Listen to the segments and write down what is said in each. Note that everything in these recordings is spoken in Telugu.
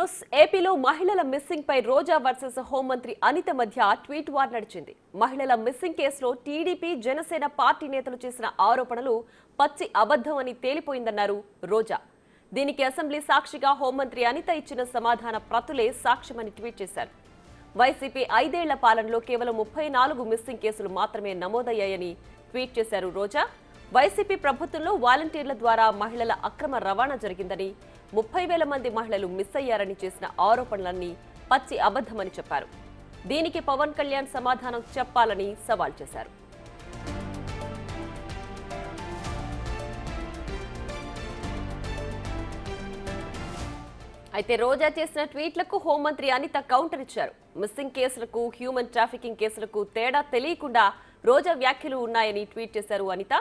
న్యూస్. ఏపీలో మహిళల మిస్సింగ్ పై రోజా వర్సెస్ హోంమంత్రి అనిత మధ్య ట్వీట్ వార్ నడిచింది. మహిళల మిస్సింగ్ కేసులో టీడీపీ జనసేన పార్టీ నేతలు చేసిన ఆరోపణలు పచ్చి అబద్ధం అని తేలిపోయిందన్నారు రోజా. దీనికి అసెంబ్లీ సాక్షిగా హోంమంత్రి అనిత ఇచ్చిన సమాధాన ప్రతులే సాక్ష్యమని ట్వీట్ చేశారు. వైసీపీ 5 ఏళ్ల పాలనలో కేవలం 34 మిస్సింగ్ కేసులు మాత్రమే నమోదయ్యాయని ట్వీట్ చేశారు రోజా. వైసీపీ ప్రభుత్వంలో వాలంటీర్ల ద్వారా మహిళల అక్రమ రవాణా జరిగిందని, 30,000 మంది మహిళలు మిస్ అయ్యారని చేసిన ఆరోపణలన్నీ పచ్చి అబద్ధమని చెప్పారు. దీనికి పవన్ కళ్యాణ్ సమాధానం చెప్పాలని సవాల్ చేశారు. అయితే రోజా చేసిన ట్వీట్లకు హోంమంత్రి అనిత కౌంటర్ ఇచ్చారు. మిస్సింగ్ కేసులకు, హ్యూమన్ ట్రాఫికింగ్ కేసులకు తేడా తెలియకుండా రోజా వ్యాఖ్యలు ఉన్నాయని ట్వీట్ చేశారు అనిత.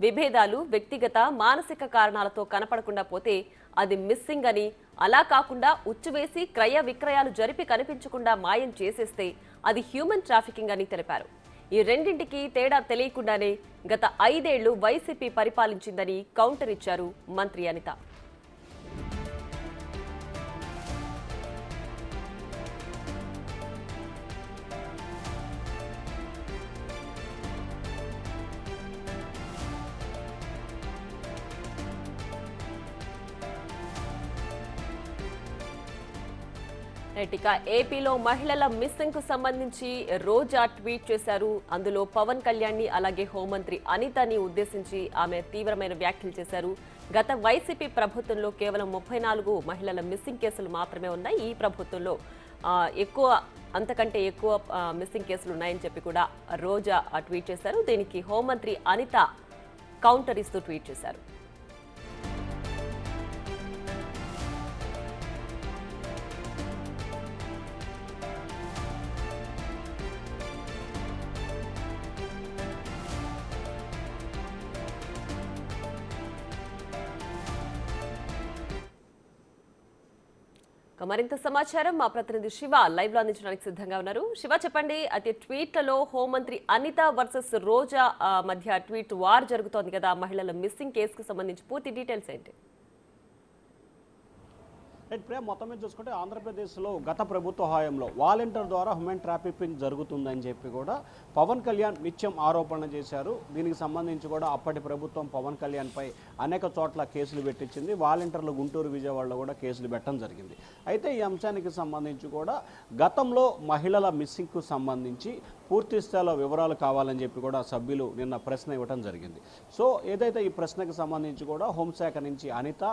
విభేదాలు వ్యక్తిగత మానసిక కారణాలతో కనపడకుండా పోతే అది మిస్సింగ్ అని, అలా కాకుండా ఉచ్చువేసి క్రయ విక్రయాలు జరిపి కనిపించకుండా మాయం చేసేస్తే అది హ్యూమన్ ట్రాఫికింగ్ అని తెలిపారు. ఈ రెండింటికి తేడా తెలియకుండానే గత 5 ఏళ్లు వైసీపీ పరిపాలించిందని కౌంటర్ ఇచ్చారు మంత్రి అనిత. ఇక ఏపీలో మహిళల మిస్సింగ్ కు సంబంధించి రోజా ట్వీట్ చేశారు. అందులో పవన్ కళ్యాణ్ ని అలాగే హోంమంత్రి అనితని ఉద్దేశించి ఆమె తీవ్రమైన వ్యాఖ్యలు చేశారు. గత వైసీపీ ప్రభుత్వంలో కేవలం 34 మహిళల మిస్సింగ్ కేసులు మాత్రమే ఉన్నాయి. ఈ ప్రభుత్వంలో అంతకంటే ఎక్కువ మిస్సింగ్ కేసులు ఉన్నాయని చెప్పి కూడా రోజా ట్వీట్ చేశారు. దీనికి హోంమంత్రి అనిత కౌంటర్ ఇస్తూ ట్వీట్ చేశారు. మరింత సమాచారం మా ప్రతినిధి శివ లైవ్ లో అందించడానికి సిద్ధంగా ఉన్నారు. శివ, చెప్పండి. అయితే ట్వీట్లలో హోంమంత్రి అనిత వర్సెస్ రోజా మధ్య ట్వీట్ వార్ జరుగుతోంది కదా, మహిళల మిస్సింగ్ కేసుకు సంబంధించి పూర్తి డీటెయిల్స్ ఏంటి? ప్రియా, మొత్తం మీద చూసుకుంటే ఆంధ్రప్రదేశ్లో గత ప్రభుత్వ హయాంలో వాలంటీర్ ద్వారా హ్యూమన్ ట్రాఫికింగ్ జరుగుతుందని చెప్పి కూడా పవన్ కళ్యాణ్ నిత్యం ఆరోపణ చేశారు. దీనికి సంబంధించి కూడా అప్పటి ప్రభుత్వం పవన్ కళ్యాణ్పై అనేక చోట్ల కేసులు పెట్టించింది. వాలంటీర్లు గుంటూరు, విజయవాడలో కూడా కేసులు పెట్టడం జరిగింది. అయితే ఈ అంశానికి సంబంధించి కూడా గతంలో మహిళల మిస్సింగ్కు సంబంధించి పూర్తి స్థాయిలో వివరాలు కావాలని చెప్పి కూడా సభ్యులు నిన్న ప్రశ్న ఇవ్వడం జరిగింది. సో ఏదైతే ఈ ప్రశ్నకు సంబంధించి కూడా హోంశాఖ నుంచి అనిత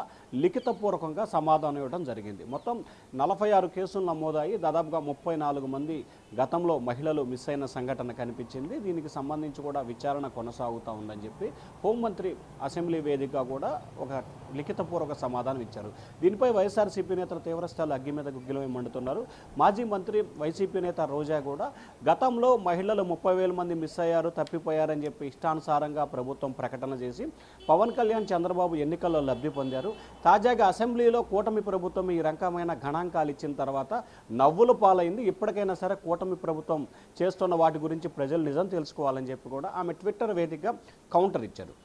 లిఖితపూర్వకంగా సమాధానం ఇవ్వడం జరిగింది. మొత్తం 46 కేసులు నమోదయ్యి దాదాపుగా 34 మంది గతంలో మహిళలు మిస్ అయిన సంఘటన కనిపించింది. దీనికి సంబంధించి కూడా విచారణ కొనసాగుతూ ఉందని చెప్పి హోంమంత్రి అసెంబ్లీ వేదికగా కూడా ఒక లిఖితపూర్వక సమాధానం ఇచ్చారు. దీనిపై వైఎస్ఆర్సీపీ నేతలు తీవ్రస్థాయిలో అగ్గి మీద గుగ్గిలమై మండుతున్నారు. మాజీ మంత్రి వైసీపీ నేత రోజా కూడా గతంలో మహిళలు 30,000 మంది మిస్ అయ్యారు, తప్పిపోయారని చెప్పి ఇష్టానుసారంగా ప్రభుత్వం ప్రకటన చేసి పవన్ కళ్యాణ్, చంద్రబాబు ఎన్నికల్లో లబ్ధి పొందారు. తాజాగా అసెంబ్లీలో కూటమి ప్రభుత్వం ఈ రకమైన గణాంకాలు ఇచ్చిన తర్వాత నవ్వుల పాలైంది. ఇప్పటికైనా సరే కూటమి ప్రభుత్వం చేస్తున్న వాటి గురించి ప్రజలు నిజం తెలుసుకోవాలని చెప్పి కూడా ఆమె ట్విట్టర్ వేదికగా కౌంటర్ ఇచ్చారు.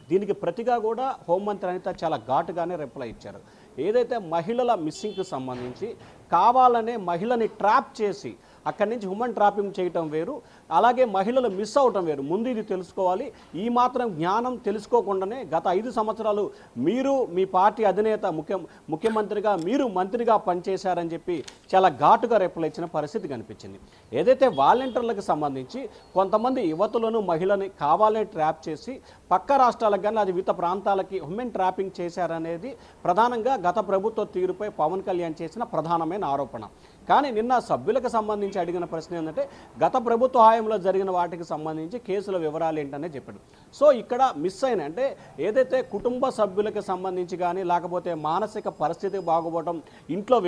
దీనికి ప్రతిగా కూడా హోంమంత్రి అనిత చాలా ఘాటుగానే రిప్లై ఇచ్చారు. ఏదైతే మహిళల మిస్సింగ్కి సంబంధించి కావాలనే మహిళని ట్రాప్ చేసి అక్కడి నుంచి హ్యూమన్ ట్రాపింగ్ చేయటం వేరు, అలాగే మహిళలు మిస్ అవటం వేరు. ముందు ఇది తెలుసుకోవాలి. ఈ మాత్రం జ్ఞానం తెలుసుకోకుండానే గత 5 సంవత్సరాలు మీరు మీ పార్టీ అధినేత ముఖ్యమంత్రిగా మీరు మంత్రిగా పనిచేశారని చెప్పి చాలా ఘాటుగా రిప్లై ఇచ్చిన పరిస్థితి కనిపించింది. ఏదైతే వాలంటీర్లకు సంబంధించి కొంతమంది యువతులను మహిళని కావాలని ట్రాప్ చేసి పక్క రాష్ట్రాలకు కానీ అది వివిధ ప్రాంతాలకి హ్యూమన్ ట్రాపింగ్ చేశారనేది ప్రధానంగా గత ప్రభుత్వ తీరుపై పవన్ కళ్యాణ్ చేసిన ప్రధానమైన ఆరోపణ. కానీ నిన్న సభ్యులకు సంబంధించి అడిగిన ప్రశ్న ఏంటంటే గత ప్రభుత్వ హయాంలో జరిగిన వాటికి సంబంధించి కేసుల వివరాలు ఏంటనే చెప్పాడు. సో ఇక్కడ మిస్ అయిన అంటే ఏదైతే కుటుంబ సభ్యులకు సంబంధించి కానీ లేకపోతే మానసిక పరిస్థితి బాగుపడటం, ఇంట్లో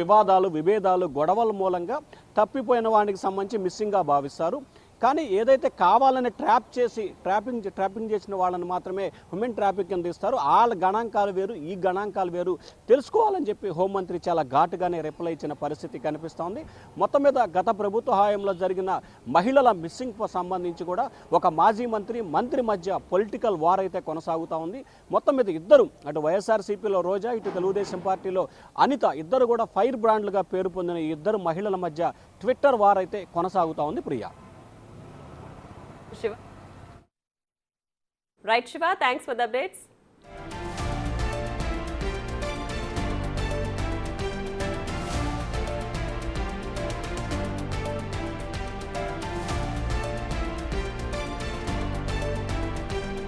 విభేదాలు, గొడవల మూలంగా తప్పిపోయిన వానికి సంబంధించి మిస్సింగ్గా భావిస్తారు. కానీ ఏదైతే కావాలని ట్రాపింగ్ చేసిన వాళ్ళని మాత్రమే హ్యూమన్ ట్రాఫిక్ కింద ఇస్తారు. వాళ్ళ గణాంకాలు వేరు, ఈ గణాంకాలు వేరు తెలుసుకోవాలని చెప్పి హోంమంత్రి చాలా ఘాటుగానే రిప్లై ఇచ్చిన పరిస్థితి కనిపిస్తోంది. మొత్తం మీద గత ప్రభుత్వ హయాంలో జరిగిన మహిళల మిస్సింగ్ సంబంధించి కూడా ఒక మాజీ మంత్రి మధ్య పొలిటికల్ వార్ అయితే కొనసాగుతూ ఉంది. మొత్తం మీద ఇద్దరు, అటు వైఎస్ఆర్సీపీలో రోజా, ఇటు తెలుగుదేశం పార్టీలో అనిత, ఇద్దరు కూడా ఫైర్ బ్రాండ్లుగా పేరు పొందిన ఈ ఇద్దరు మహిళల మధ్య ట్విట్టర్ వార్ అయితే కొనసాగుతూ ఉంది. Priya. Shiva. Right, Shiva. Thanks for the updates.